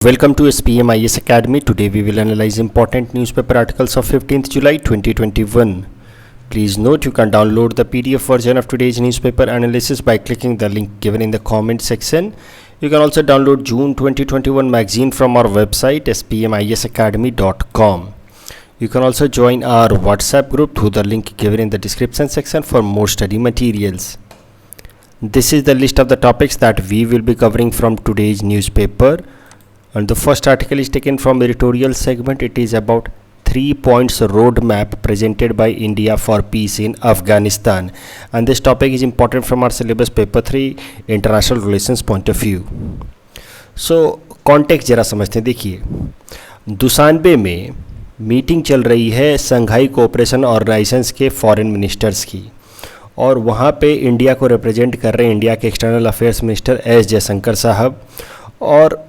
Welcome to SPM IS Academy. Today we will analyze important newspaper articles of 15th July 2021. Please note you can download the PDF version of today's newspaper analysis by clicking the link given in the comment section. You can also download June 2021 magazine from our website spmisacademy.com. You can also join our WhatsApp group through the link given in the description section for more study materials. This is the list of the topics that we will be covering from today's newspaper. And the first article is taken from editorial segment. It is about 3 points roadmap presented by India for peace in Afghanistan. And this topic is important from our syllabus paper 3 international relations point of view. So context जरा समझते हैं. देखिए, Dushanbe में meeting चल रही है संघाई cooperation organisations के foreign ministers की, और वहाँ पे इंडिया को रिप्रेजेंट कर रहे हैं इंडिया के external affairs minister S Jaishankar साहब. और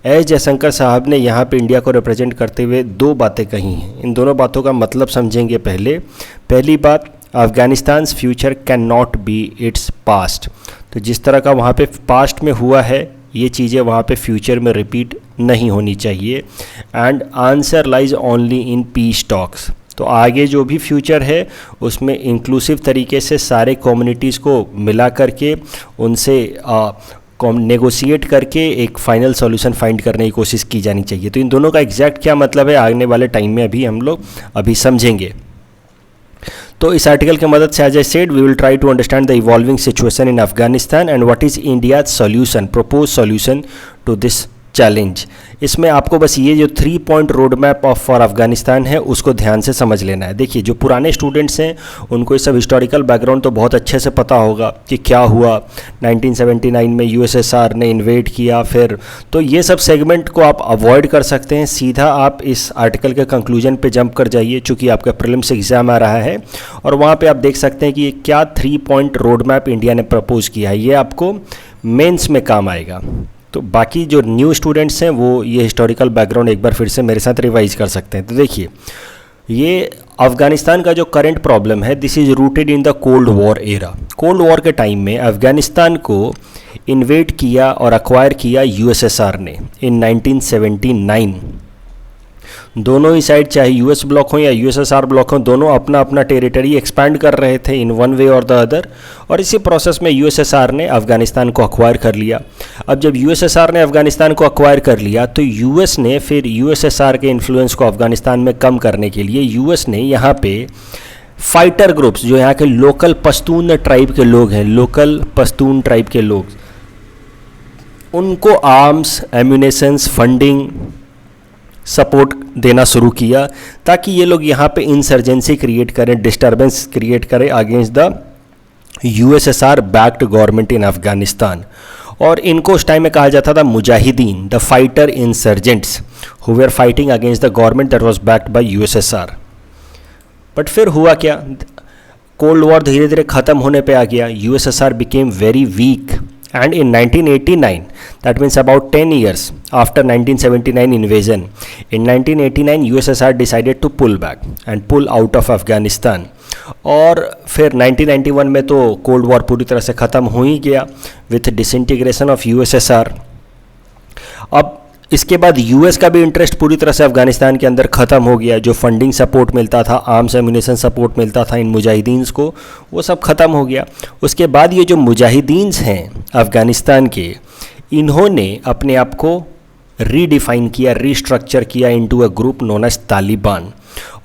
एस जयशंकर साहब ने यहाँ पे इंडिया को रिप्रेजेंट करते हुए दो बातें कही हैं. इन दोनों बातों का मतलब समझेंगे. पहली बात, Afghanistan's future can not be its past. तो जिस तरह का वहाँ पे पास्ट में हुआ है, ये चीज़ें वहाँ पे फ्यूचर में रिपीट नहीं होनी चाहिए. And answer lies only in peace talks. तो आगे जो भी फ्यूचर है उसमें इंक्लूसिव तरीके से सारे कम्युनिटीज़ को मिला करके उनसे नेगोशिएट करके एक फाइनल सॉल्यूशन फाइंड करने की कोशिश की जानी चाहिए. तो इन दोनों का एग्जैक्ट क्या मतलब है आने वाले टाइम में अभी हम लोग समझेंगे. तो इस आर्टिकल की मदद से, as I said, we will try to understand the evolving situation in Afghanistan and what is India's solution, propose solution to this challenge. इसमें आपको बस ये जो 3 point road map of for Afghanistan है उसको ध्यान से समझ लेना है. देखिए, जो पुराने स्टूडेंट्स हैं उनको ये सब हिस्टोरिकल बैकग्राउंड तो बहुत अच्छे से पता होगा कि क्या हुआ 1979 में यूएसएसआर ने इन्वेड किया फिर. तो ये सब सेगमेंट को आप अवॉइड कर सकते हैं. सीधा आप इस आर्टिकल के कंक्लूजन पे जंप कर जाइए, चूँकि आपका प्रीलिम्स एग्जाम आ रहा है और वहाँ पर आप देख सकते हैं कि ये क्या 3 पॉइंट रोड मैप इंडिया ने प्रपोज किया है. ये आपको मेंस में काम आएगा. तो बाकी जो न्यू स्टूडेंट्स हैं वो ये हिस्टोरिकल बैकग्राउंड एक बार फिर से मेरे साथ रिवाइज कर सकते हैं. तो देखिए, ये अफ़गानिस्तान का जो करंट प्रॉब्लम है, this is rooted in the cold war era. Cold war के टाइम में अफ़गानिस्तान को इन्वेड किया और अक्वायर किया यूएसएसआर ने इन 1979. दोनों ही साइड, चाहे यूएस ब्लॉक हो या यूएसएसआर ब्लॉक हो, दोनों अपना अपना टेरिटरी एक्सपैंड कर रहे थे इन वन वे और द अदर. और इसी प्रोसेस में यूएसएसआर ने अफ़गानिस्तान को अक्वायर कर लिया. अब जब यूएसएसआर ने अफ़गानिस्तान को अक्वायर कर लिया तो यूएस ने फिर यूएसएसआर के इन्फ्लुएंस को अफ़गानिस्तान में कम करने के लिए यूएस ने यहाँ पे फाइटर ग्रुप्स, जो यहाँ के लोकल पश्तून ट्राइब के लोग हैं, लोकल पश्तून ट्राइब के लोग, उनको आर्म्स, एम्यूनेशंस, फंडिंग, सपोर्ट देना शुरू किया ताकि ये लोग यहाँ पे इंसर्जेंसी क्रिएट करें, डिस्टर्बेंस क्रिएट करें against the USSR backed government in Afghanistan. और इनको उस टाइम में कहा जाता था Mujahideen, the fighter insurgents who were fighting against the government that was backed by USSR. But फिर हुआ क्या, कोल्ड वॉर धीरे धीरे ख़त्म होने पे आ गया. USSR became very weak. And in 1989, that means about 10 years after 1979 invasion, in 1989 USSR decided to pull back and pull out of Afghanistan. और फिर 1991 में तो कोल्ड वॉर पूरी तरह से ख़त्म हो ही गया विथ डिसइंटीग्रेशन ऑफ USSR. अब इसके बाद यूएस का भी इंटरेस्ट पूरी तरह से अफगानिस्तान के अंदर ख़त्म हो गया. जो फंडिंग सपोर्ट मिलता था, आर्म्स एम्यूनेशन सपोर्ट मिलता था इन मुजाहिदीन्स को, वो सब ख़त्म हो गया. उसके बाद ये जो मुजाहिदीन्स हैं अफ़गानिस्तान के, इन्होंने अपने आप को रीडिफ़ाइन किया, रीस्ट्रक्चर किया into a group known as Taliban.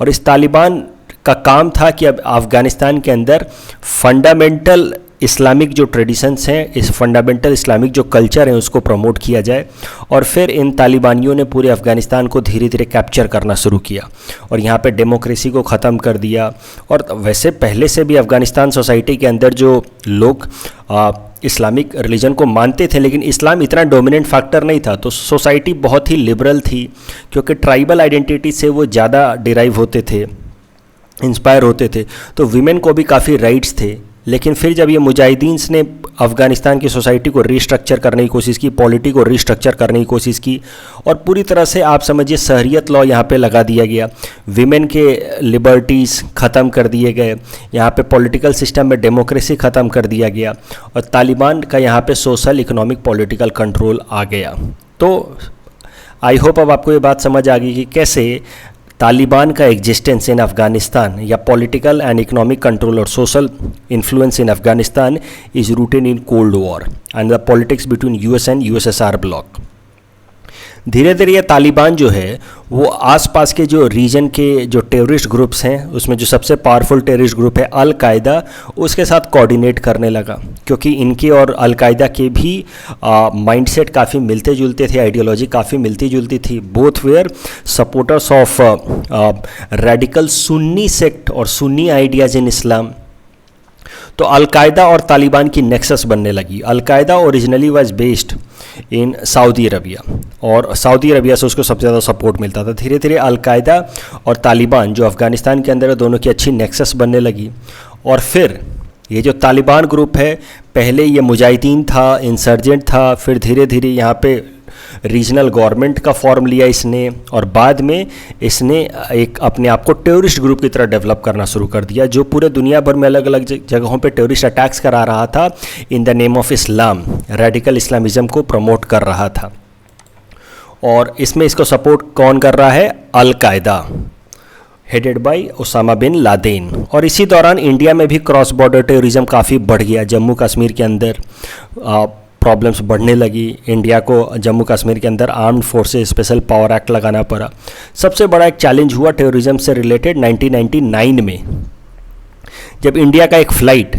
और इस तालिबान का काम था कि अब अफ़गानिस्तान के अंदर फंडामेंटल इस्लामिक जो ट्रेडिशंस हैं, इस फंडामेंटल इस्लामिक जो कल्चर है उसको प्रमोट किया जाए. और फिर इन तालिबानियों ने पूरे अफ़गानिस्तान को धीरे धीरे कैप्चर करना शुरू किया और यहाँ पे डेमोक्रेसी को ख़त्म कर दिया. और वैसे पहले से भी अफ़गानिस्तान सोसाइटी के अंदर जो लोग इस्लामिक रिलीजन को मानते थे, लेकिन इस्लाम इतना डोमिनेंट फैक्टर नहीं था. तो सोसाइटी बहुत ही लिबरल थी क्योंकि ट्राइबल आइडेंटिटी से वो ज़्यादा डिराइव होते थे, इंस्पायर होते थे. तो वीमेन को भी काफ़ी राइट्स थे. लेकिन फिर जब ये मुजाहिदीन्स ने अफ़गानिस्तान की सोसाइटी को रीस्ट्रक्चर करने की कोशिश की, पॉलिटी को रीस्ट्रक्चर करने की कोशिश की, और पूरी तरह से आप समझिए शहरियत लॉ यहाँ पे लगा दिया गया, विमेन के लिबर्टीज़ ख़त्म कर दिए गए, यहाँ पे पॉलिटिकल सिस्टम में डेमोक्रेसी ख़त्म कर दिया गया, और तालिबान का यहाँ पे सोशल, इकोनॉमिक, पॉलिटिकल कंट्रोल आ गया. तो आई होप अब आपको ये बात समझ आ गई कि कैसे तालिबान का एग्जिस्टेंस इन अफगानिस्तान या पॉलिटिकल एंड इकोनॉमिक कंट्रोल और social influence in Afghanistan is rooted in cold war and the politics between US and USSR block. धीरे धीरे ये तालिबान जो है वो आसपास के जो रीजन के जो टेररिस्ट ग्रुप्स हैं उसमें जो सबसे पावरफुल टेररिस्ट ग्रुप है अल कायदा, उसके साथ कोऑर्डिनेट करने लगा, क्योंकि इनके और अल कायदा के भी माइंडसेट काफ़ी मिलते जुलते थे, आइडियोलॉजी काफ़ी मिलती जुलती थी। Both were supporters of radical Sunni sect और सुन्नी आइडियाज़ इन इस्लाम। तो अलकायदा और तालिबान की नेक्सस बनने लगी। Al Qaeda originally was based in Saudi Arabia और सऊदी अरबिया से उसको सबसे ज़्यादा सपोर्ट मिलता था। धीरे धीरे अलकायदा और तालिबान जो अफ़गानिस्तान के अंदर है दोनों की अच्छी नेक्सस बनने लगी। और फिर ये जो तालिबान ग्रुप है, पहले ये मुजाहिदीन था, इंसर्जेंट था, फिर धीरे धीरे यहाँ पे रीजनल गवर्नमेंट का फॉर्म लिया इसने, और बाद में इसने एक अपने आप को टेररिस्ट ग्रुप की तरह डेवलप करना शुरू कर दिया, जो पूरे दुनिया भर में अलग अलग जगहों पे टेररिस्ट अटैक्स करा रहा था in the name of Islam, radical Islamism को प्रमोट कर रहा था। और इसमें इसको सपोर्ट कौन कर रहा है? Al Qaeda, headed by Osama bin Laden. और इसी दौरान इंडिया में भी क्रॉस बॉर्डर टेररिज्म काफ़ी बढ़ गया। जम्मू कश्मीर के अंदर प्रॉब्लम्स बढ़ने लगी। इंडिया को जम्मू कश्मीर के अंदर armed forces special power act लगाना पड़ा। सबसे बड़ा एक चैलेंज हुआ टेररिज्म से रिलेटेड 1999 में, जब इंडिया का एक फ़्लाइट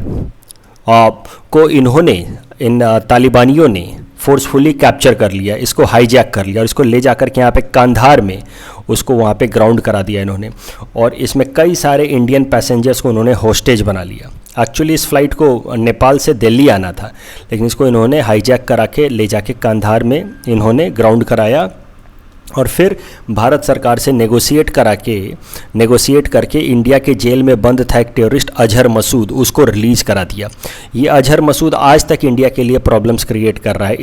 को इन तालिबानियों ने फोर्सफुली कैप्चर कर लिया, इसको हाईजैक कर लिया और इसको ले जाकर के यहाँ पे कांधार में उसको वहाँ पे ग्राउंड करा दिया इन्होंने। और इसमें कई सारे इंडियन पैसेंजर्स को उन्होंने होस्टेज बना लिया। एक्चुअली इस फ्लाइट को नेपाल से दिल्ली आना था, लेकिन इसको इन्होंने हाईजैक करा के ले जाके कांधार में इन्होंने ग्राउंड कराया और फिर भारत सरकार से नेगोशिएट करके इंडिया के जेल में बंद था एक टेररिस्ट अजहर मसूद, उसको रिलीज़ करा दिया। ये अजहर मसूद आज तक इंडिया के लिए प्रॉब्लम्स क्रिएट कर रहा है।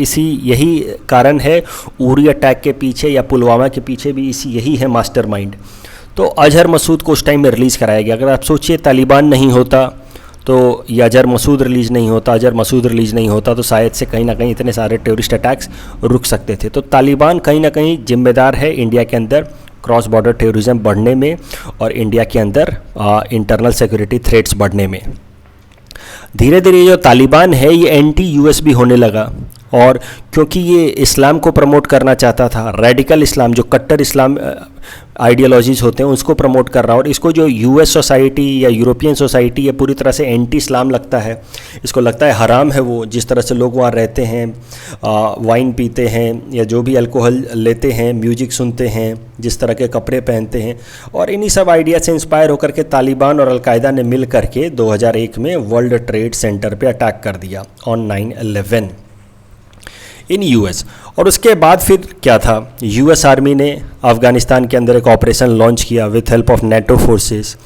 यही कारण है उरी अटैक के पीछे या पुलवामा के पीछे भी यही है मास्टरमाइंड। तो अजहर मसूद को उस टाइम में रिलीज़ कराया गया। अगर आप सोचिए तालिबान नहीं होता तो ये अजहर मसूद रिलीज़ नहीं होता तो शायद से कहीं ना कहीं इतने सारे टेररिस्ट अटैक्स रुक सकते थे। तो तालिबान कहीं ना कहीं जिम्मेदार है इंडिया के अंदर क्रॉस बॉर्डर टेररिज्म बढ़ने में और इंडिया के अंदर इंटरनल सिक्योरिटी थ्रेट्स बढ़ने में। धीरे धीरे जो तालिबान है ये एंटी यूएस भी होने लगा, और क्योंकि ये इस्लाम को प्रमोट करना चाहता था, रेडिकल इस्लाम जो कट्टर इस्लाम आइडियोलॉजीज़ होते हैं उसको प्रमोट कर रहा है। और इसको जो यूएस सोसाइटी या यूरोपियन सोसाइटी ये पूरी तरह से एंटी इस्लाम लगता है। इसको लगता है हराम है वो जिस तरह से लोग वहाँ रहते हैं, वाइन पीते हैं या जो भी अल्कोहल लेते हैं, म्यूजिक सुनते हैं, जिस तरह के कपड़े पहनते हैं। और इन्हीं सब आइडिया से इंस्पायर होकर के तालिबान और अलकायदा ने मिल करके 2001 में वर्ल्ड ट्रेड सेंटर पे अटैक कर दिया ऑन 9/11 इन यूएस। और उसके बाद फिर क्या था, यूएस आर्मी ने अफ़गानिस्तान के अंदर एक ऑपरेशन लॉन्च किया with help of NATO forces,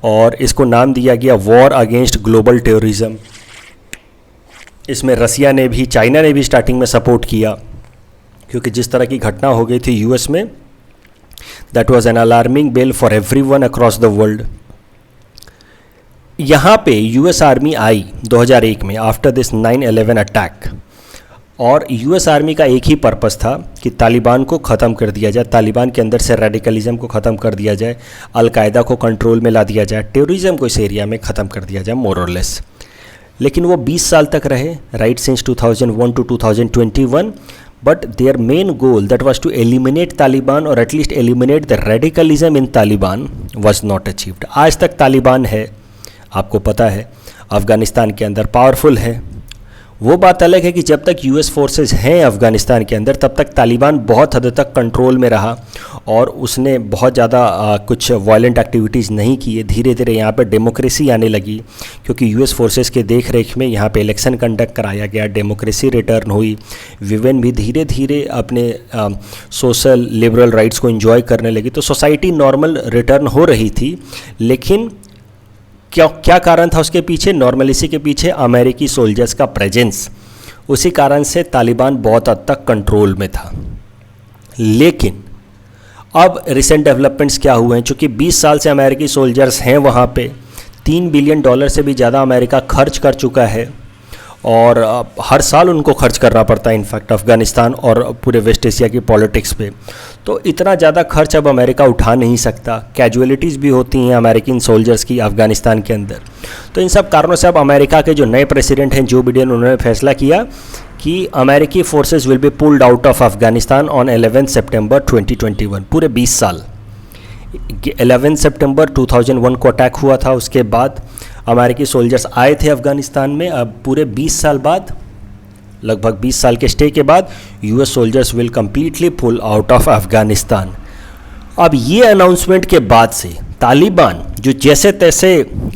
और इसको नाम दिया गया वॉर अगेंस्ट ग्लोबल टेररिज्म। इसमें रसिया ने भी, चाइना ने भी स्टार्टिंग में सपोर्ट किया, क्योंकि जिस तरह की घटना हो गई थी यूएस में, that was an alarming bell for everyone across the world. यहाँ पे यूएस आर्मी आई 2001 में आफ्टर दिस 9/11 अटैक, और यूएस आर्मी का एक ही पर्पस था कि तालिबान को ख़त्म कर दिया जाए, तालिबान के अंदर से रेडिकलिज्म को ख़त्म कर दिया जाए, अलकायदा को कंट्रोल में ला दिया जाए, टेररिज्म को इस एरिया में ख़त्म कर दिया जाए मोर और लेस। लेकिन वो 20 साल तक रहे, right since 2001 to 2021, but their main goal that was to eliminate Taliban और at least eliminate the radicalism in Taliban was not achieved. आज तक तालिबान है, आपको पता है, अफ़गानिस्तान के अंदर पावरफुल है। वो बात अलग है कि जब तक यूएस फोर्सेस हैं अफ़गानिस्तान के अंदर तब तक तालिबान बहुत हद तक कंट्रोल में रहा और उसने बहुत ज़्यादा कुछ वायलेंट एक्टिविटीज़ नहीं किए। धीरे धीरे यहाँ पे डेमोक्रेसी आने लगी, क्योंकि यूएस फोर्सेस के देख रेख में यहाँ पे इलेक्शन कंडक्ट कराया गया, डेमोक्रेसी रिटर्न हुई, विमेन भी धीरे धीरे अपने सोशल लिबरल राइट्स को एंजॉय करने लगी। तो सोसाइटी नॉर्मल रिटर्न हो रही थी। लेकिन क्या कारण था उसके पीछे? नॉर्मलिसी के पीछे अमेरिकी सोल्जर्स का प्रेजेंस। उसी कारण से तालिबान बहुत हद तक कंट्रोल में था। लेकिन अब रिसेंट डेवलपमेंट्स क्या हुए हैं? चूँकि 20 साल से अमेरिकी सोल्जर्स हैं वहाँ पे, $3 बिलियन से भी ज़्यादा अमेरिका खर्च कर चुका है, और हर साल उनको खर्च करना पड़ता है इनफैक्ट अफ़गानिस्तान और पूरे वेस्ट एशिया की पॉलिटिक्स पे। तो इतना ज़्यादा खर्च अब अमेरिका उठा नहीं सकता, कैजुअलिटीज़ भी होती हैं अमेरिकन सोल्जर्स की अफ़गानिस्तान के अंदर। तो इन सब कारणों से अब अमेरिका के जो नए प्रेसिडेंट हैं जो बिडेन, उन्होंने फैसला किया कि अमेरिकी forces will be pulled out of Afghanistan on 11 सितंबर 2021। पूरे 20 साल, 11 सितंबर 2001 को अटैक हुआ था, उसके बाद अमेरिकी सोल्जर्स आए थे अफ़गानिस्तान में। अब पूरे 20 साल बाद, लगभग 20 साल के स्टे के बाद, US soldiers will completely pull out of Afghanistan. अब ये अनाउंसमेंट के बाद से तालिबान जो जैसे तैसे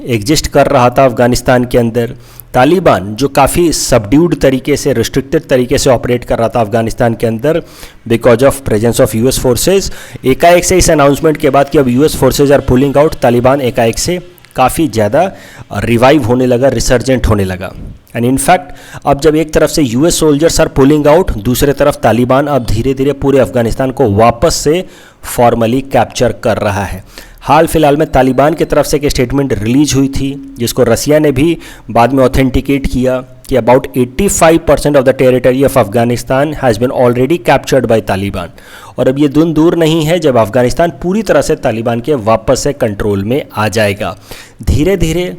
एग्जिस्ट कर रहा था अफ़गानिस्तान के अंदर, तालिबान जो काफ़ी सबड्यूड तरीके से, रिस्ट्रिक्टेड तरीके से ऑपरेट कर रहा था अफ़गानिस्तान के अंदर because of presence of US forces, एकाएक से इस अनाउंसमेंट के बाद कि अब US forces are pulling out, Taliban एकाएक से काफ़ी ज़्यादा रिवाइव होने लगा, रिसर्जेंट होने लगा। एंड इनफैक्ट अब जब एक तरफ से US soldiers are pulling out, दूसरे तरफ तालिबान अब धीरे धीरे पूरे अफ़गानिस्तान को वापस से फॉर्मली कैप्चर कर रहा है। हाल फिलहाल में तालिबान की तरफ से एक स्टेटमेंट रिलीज हुई थी जिसको रसिया ने भी बाद में ऑथेंटिकेट किया कि about 85% of the territory of Afghanistan has been already captured by Taliban. और अब ये दिन दूर नहीं है जब अफगानिस्तान पूरी तरह से तालिबान के वापस से कंट्रोल में आ जाएगा। धीरे धीरे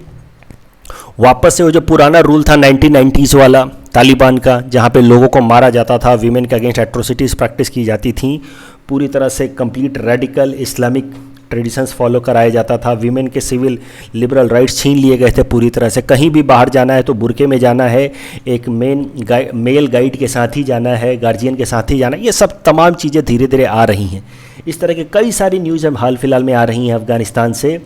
वापस से वो जो पुराना रूल था 1990s वाला तालिबान का, जहाँ पे लोगों को मारा जाता था, वीमेन के अगेंस्ट एट्रोसिटीज़ प्रैक्टिस की जाती थी, पूरी तरह से complete radical Islamic traditions follow कराया जाता था, वीमेन के सिविल लिबरल राइट्स छीन लिए गए थे पूरी तरह से। कहीं भी बाहर जाना है तो बुरके में जाना है, एक मेल गाइड के साथ ही जाना है, गार्जियन के साथ ही जाना है। ये सब तमाम चीज़ें धीरे धीरे आ रही हैं। इस तरह के कई सारी न्यूज़ हम हाल फिलहाल में आ रही हैं अफ़गानिस्तान से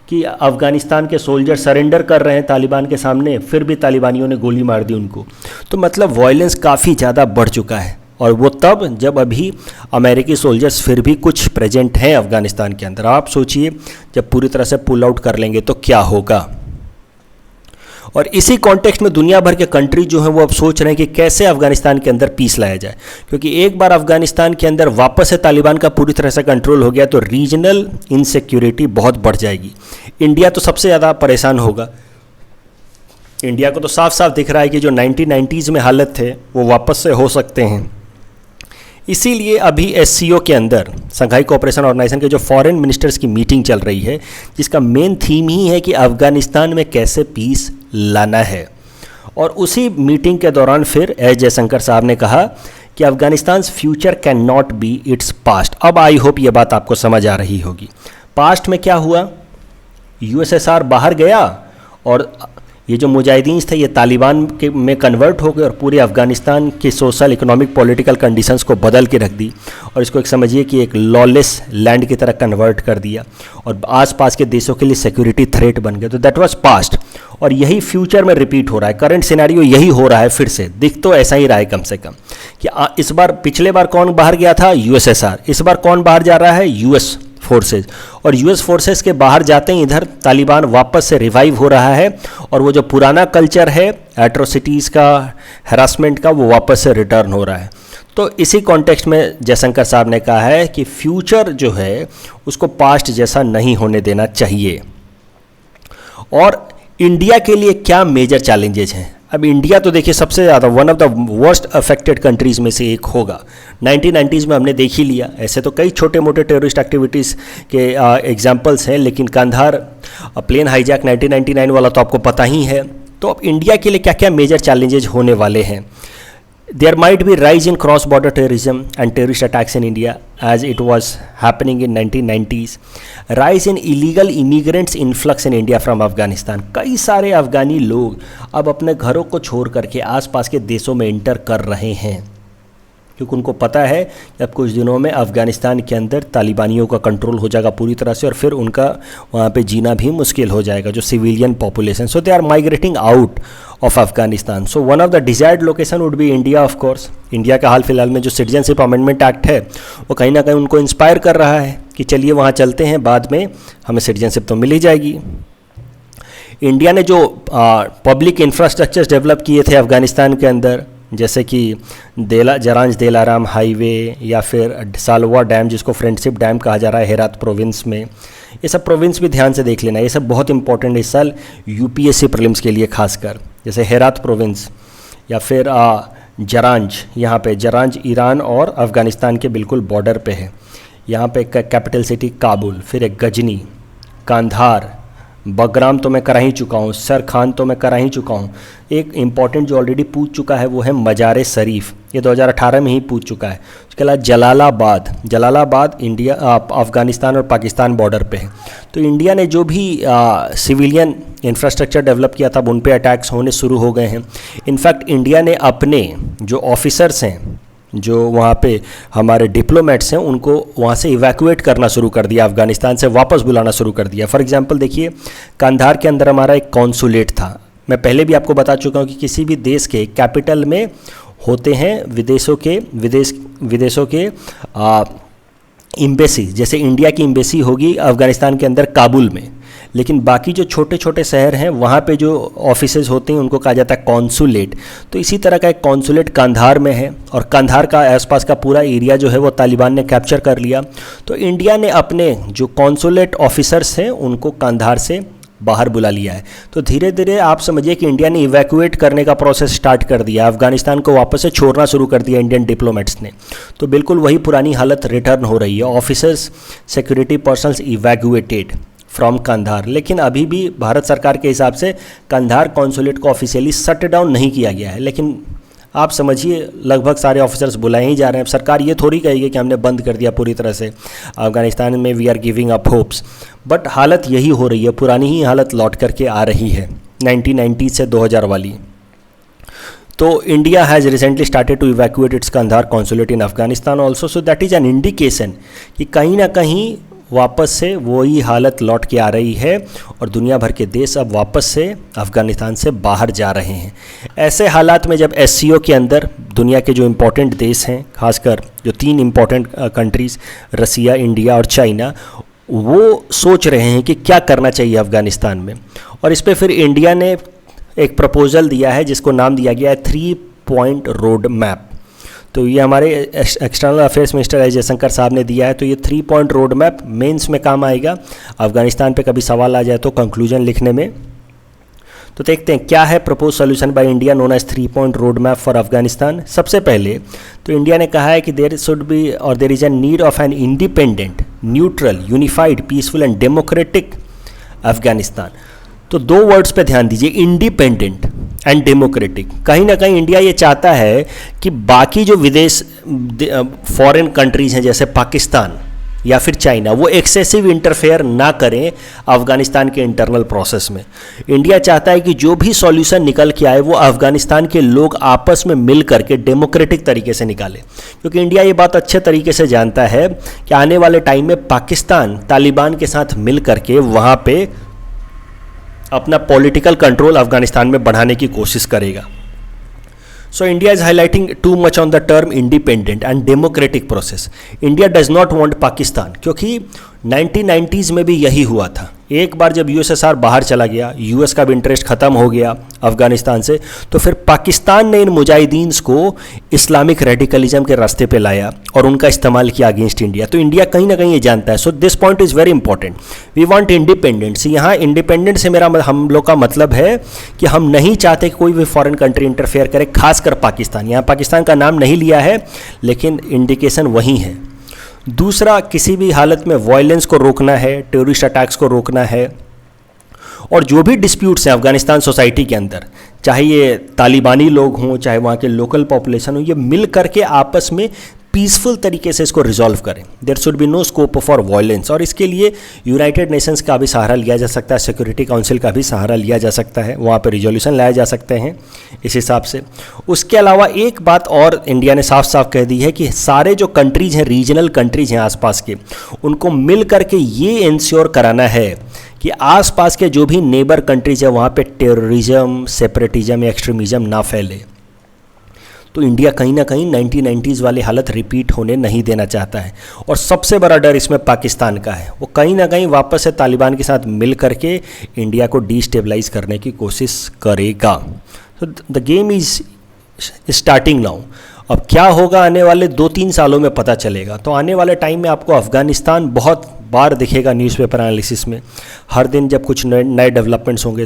कि अफ़गानिस्तान के सोल्जर सरेंडर कर रहे हैं तालिबान के सामने, फिर भी तालिबानियों ने गोली मार दी उनको। तो मतलब वायलेंस काफ़ी ज़्यादा बढ़ चुका है, और वो तब जब अभी अमेरिकी सोल्जर्स फिर भी कुछ प्रेजेंट हैं अफ़गानिस्तान के अंदर। आप सोचिए जब पूरी तरह से पुल आउट कर लेंगे तो क्या होगा। और इसी कॉन्टेक्स्ट में दुनिया भर के कंट्री जो हैं वो अब सोच रहे हैं कि कैसे अफ़गानिस्तान के अंदर पीस लाया जाए, क्योंकि एक बार अफ़गानिस्तान के अंदर वापस से तालिबान का पूरी तरह से कंट्रोल हो गया तो रीजनल इनसिक्योरिटी बहुत बढ़ जाएगी। इंडिया तो सबसे ज़्यादा परेशान होगा। इंडिया को तो साफ साफ दिख रहा है कि जो 1990s में हालत थे वो वापस से हो सकते हैं। इसीलिए अभी एससीओ के अंदर, शंघाई कोऑपरेशन ऑर्गेनाइजेशन के जो फॉरेन मिनिस्टर्स की मीटिंग चल रही है, जिसका मेन थीम ही है कि अफ़गानिस्तान में कैसे पीस लाना है। और उसी मीटिंग के दौरान फिर एस जयशंकर साहब ने कहा कि Afghanistan future can not be its past. अब आई होप ये बात आपको समझ आ रही होगी। पास्ट में क्या हुआ, यूएसएसआर बाहर गया और ये जो मुजाहिदीन थे ये तालिबान के में कन्वर्ट हो गए और पूरे अफ़गानिस्तान के सोशल इकोनॉमिक पॉलिटिकल कंडीशंस को बदल के रख दी और इसको एक समझिए कि एक लॉलेस लैंड की तरह कन्वर्ट कर दिया और आसपास के देशों के लिए सिक्योरिटी थ्रेट बन गए। तो दैट वाज पास्ट, और यही फ्यूचर में रिपीट हो रहा है। करंट सिनेरियो यही हो रहा है फिर से, दिख तो ऐसा ही रहा है कम से कम कि इस बार, पिछले बार कौन बाहर गया था, यूएसएसआर, इस बार कौन बाहर जा रहा है, यूएस फोर्सेज। और यूएस फोर्सेस के बाहर जाते ही इधर तालिबान वापस से रिवाइव हो रहा है और वो जो पुराना कल्चर है एट्रोसिटीज़ का, हैरासमेंट का, वो वापस से रिटर्न हो रहा है। तो इसी कॉन्टेक्स्ट में जयशंकर साहब ने कहा है कि फ्यूचर जो है उसको पास्ट जैसा नहीं होने देना चाहिए। और इंडिया के लिए क्या मेजर चैलेंजेस हैं। अब इंडिया तो देखिए सबसे ज़्यादा one of the worst affected countries में से एक होगा। 1990s में हमने देख ही लिया। ऐसे तो कई छोटे मोटे टेररिस्ट एक्टिविटीज़ के एग्जांपल्स हैं, लेकिन कंधार प्लेन हाईजैक 1999 वाला तो आपको पता ही है। तो अब इंडिया के लिए क्या क्या मेजर चैलेंजेज होने वाले हैं। There might be rise in cross-border terrorism and terrorist attacks in India as it was happening in 1990s. Rise in illegal immigrants influx in India from Afghanistan. कई सारे अफ़गानी लोग अब अपने घरों को छोड़ करके आसपास के देशों में इंटर कर रहे हैं, क्योंकि उनको पता है कि अब कुछ दिनों में अफ़गानिस्तान के अंदर तालिबानियों का कंट्रोल हो जाएगा पूरी तरह से और फिर उनका वहाँ पे जीना भी मुश्किल हो जाएगा, जो civilian population. So they are migrating out of Afghanistan. So one of the desired location would be India of course. India का हाल फिलहाल में जो सिटीजनशिप अमेंडमेंट एक्ट है वो कहीं ना कहीं उनको इंस्पायर कर रहा है कि चलिए वहाँ चलते हैं, बाद में हमें सिटीजनशिप तो मिल ही जाएगी। इंडिया ने जो पब्लिक इंफ्रास्ट्रक्चर्स डेवलप किए थे अफ़गानिस्तान के अंदर, जैसे कि जरांज देलाराम हाईवे या फिर सालवा डैम, जिसको फ्रेंडशिप डैम कहा जा रहा है हेरात प्रोविंस में, ये सब प्रोविंस भी ध्यान से देख लेना। ये सब बहुत इंपॉर्टेंट है इस साल यूपीएससी प्रीलिम्स के लिए खासकर। जैसे हेरात प्रोविंस, या फिर जरांज, यहाँ पे जरांज ईरान और अफ़गानिस्तान के बिल्कुल बॉर्डर पे है। यहाँ पे कैपिटल सिटी काबुल, फिर एक गजनी, कांधार, बगराम तो मैं करा ही चुका हूँ, सर खान तो मैं करा ही चुका हूँ। एक इम्पॉर्टेंट जो ऑलरेडी पूछ चुका है वो है मज़ार शरीफ, ये 2018 में ही पूछ चुका है। उसके अलावा जलालाबाद, जलालाबाद इंडिया अफ़गानिस्तान और पाकिस्तान बॉर्डर पे है। तो इंडिया ने जो भी सिविलियन इंफ्रास्ट्रक्चर डेवलप किया था उन पे अटैक्स होने शुरू हो गए हैं। इनफैक्ट इंडिया ने अपने जो ऑफिसर्स हैं, जो वहाँ पे हमारे डिप्लोमेट्स हैं, उनको वहाँ से इवैक्यूएट करना शुरू कर दिया, अफ़गानिस्तान से वापस बुलाना शुरू कर दिया। फॉर एग्जांपल देखिए, कंधार के अंदर हमारा एक कॉन्सुलेट था। मैं पहले भी आपको बता चुका हूँ कि किसी भी देश के कैपिटल में होते हैं विदेशों के एम्बेसी। जैसे इंडिया की एम्बेसी होगी अफ़गानिस्तान के अंदर काबुल में, लेकिन बाकी जो छोटे छोटे शहर हैं वहाँ पे जो ऑफिसेज होते हैं उनको कहा जाता है कॉन्सुलेट। तो इसी तरह का एक कॉन्सुलेट कंधार में है, और कंधार का आसपास का पूरा एरिया जो है वो तालिबान ने कैप्चर कर लिया। तो इंडिया ने अपने जो कॉन्सुलेट ऑफिसर्स हैं उनको कंधार से बाहर बुला लिया है। तो धीरे धीरे आप समझिए कि इंडिया ने इवैक्यूएट करने का प्रोसेस स्टार्ट कर दिया, अफ़गानिस्तान को वापस से छोड़ना शुरू कर दिया इंडियन डिप्लोमेट्स ने। तो बिल्कुल वही पुरानी हालत रिटर्न हो रही है, officers, security personnels evacuated from Kandahar. लेकिन अभी भी भारत सरकार के हिसाब से कंधार कॉन्सुलेट को ऑफिशियली शट डाउन नहीं किया गया है, लेकिन आप समझिए लगभग सारे ऑफिसर्स बुलाए ही जा रहे हैं। सरकार ये थोड़ी कहेगी कि हमने बंद कर दिया पूरी तरह से अफ़गानिस्तान में, we are giving up hopes, but हालत यही हो रही है, पुरानी ही हालत लौट करके आ रही है 1990 से 2000 वाली। तो India has recently started to evacuate its Kandahar consulate in Afghanistan also, so that is an indication कि कहीं ना कहीं वापस से वही हालत लौट के आ रही है और दुनिया भर के देश अब वापस से अफ़गानिस्तान से बाहर जा रहे हैं। ऐसे हालात में जब एससीओ के अंदर दुनिया के जो इम्पोर्टेंट देश हैं, खासकर जो 3 इम्पोर्टेंट कंट्रीज़ रसिया, इंडिया और चाइना, वो सोच रहे हैं कि क्या करना चाहिए अफ़गानिस्तान में, और इस पर फिर इंडिया ने एक प्रपोज़ल दिया है जिसको नाम दिया गया है 3 पॉइंट रोड मैप। तो ये हमारे external affairs minister S Jaishankar साहब ने दिया है। तो ये 3 पॉइंट रोड मैप मेंस में काम आएगा, अफ़गानिस्तान पे कभी सवाल आ जाए तो कंक्लूजन लिखने में। तो देखते हैं क्या है propose solution by India known as 3 point road map for Afghanistan. सबसे पहले तो इंडिया ने कहा है कि देयर शुड बी और there is an need of an independent, neutral, unified, peaceful and democratic Afghanistan. तो 2 वर्ड्स पे ध्यान दीजिए, इंडिपेंडेंट एंड डेमोक्रेटिक। कहीं ना कहीं इंडिया ये चाहता है कि बाकी जो विदेश फॉरेन कंट्रीज़ हैं जैसे पाकिस्तान या फिर चाइना, वो एक्सेसिव इंटरफेयर ना करें अफ़गानिस्तान के इंटरनल प्रोसेस में। इंडिया चाहता है कि जो भी सॉल्यूशन निकल के आए वो अफ़गानिस्तान के लोग आपस में मिल करके डेमोक्रेटिक तरीके से निकालें, क्योंकि इंडिया ये बात अच्छे तरीके से जानता है कि आने वाले टाइम में पाकिस्तान तालिबान के साथ मिल करके वहाँ पे अपना पॉलिटिकल कंट्रोल अफगानिस्तान में बढ़ाने की कोशिश करेगा। So India is highlighting too much on the term independent and democratic process. India does not want Pakistan, क्योंकि 1990s में भी यही हुआ था। एक बार जब यूएसएसआर बाहर चला गया, यूएस का भी इंटरेस्ट ख़त्म हो गया अफगानिस्तान से, तो फिर पाकिस्तान ने इन मुजाहिदीन को इस्लामिक रेडिकलिज्म के रास्ते पे लाया और उनका इस्तेमाल किया अगेंस्ट इंडिया। तो इंडिया कहीं ना कहीं ये जानता है। So this point is very important, we want independence. यहाँ इंडिपेंडेंट से हम लोग का मतलब है कि हम नहीं चाहते कि कोई भी फॉरेन कंट्री इंटरफेयर करे, खासकर पाकिस्तान। यहाँ पाकिस्तान का नाम नहीं लिया है, लेकिन इंडिकेशन वही है। दूसरा, किसी भी हालत में वायलेंस को रोकना है, टेररिस्ट अटैक्स को रोकना है, और जो भी डिस्प्यूट्स हैं अफगानिस्तान सोसाइटी के अंदर, चाहे ये तालिबानी लोग हों चाहे वहाँ के लोकल पॉपुलेशन हो, ये मिल करके आपस में पीसफुल तरीके से इसको रिजॉल्व करें। There should be no scope for violence, और इसके लिए यूनाइटेड नेशंस का भी सहारा लिया जा सकता है, सिक्योरिटी काउंसिल का भी सहारा लिया जा सकता है, वहाँ पर रिजोल्यूशन लाए जा सकते हैं इस हिसाब से। उसके अलावा एक बात और इंडिया ने साफ साफ कह दी है कि सारे जो कंट्रीज़ हैं, रीजनल कंट्रीज़ हैं आसपास के, उनको मिल करके ये इंश्योर कराना है कि आसपास के जो भी नेबर कंट्रीज़ है वहाँ पे टेररिज्म, सेपरेटिज्म या एक्सट्रीमिज्म ना फैले। तो इंडिया कहीं ना कहीं 1990s वाली हालत रिपीट होने नहीं देना चाहता है। और सबसे बड़ा डर इसमें पाकिस्तान का है, वो कहीं ना कहीं वापस से तालिबान के साथ मिल करके इंडिया को डिस्टेबलाइज करने की कोशिश करेगा। तो the game is starting now. अब क्या होगा आने वाले 2-3 सालों में पता चलेगा। तो आने वाले टाइम में आपको अफगानिस्तान बहुत बार दिखेगा न्यूज़पेपर एनालिसिस में, हर दिन जब कुछ नए डेवलपमेंट्स होंगे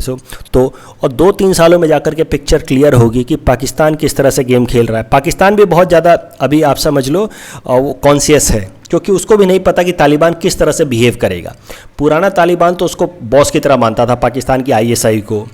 तो और 2-3 सालों में जाकर के पिक्चर क्लियर होगी कि पाकिस्तान किस तरह से गेम खेल रहा है। पाकिस्तान भी बहुत ज़्यादा अभी आप समझ लो वो कॉन्शियस है, क्योंकि उसको भी नहीं पता कि तालिबान किस तरह से बिहेव करेगा। पुराना तालिबान तो उसको बॉस की तरह मानता था, पाकिस्तान की ISI को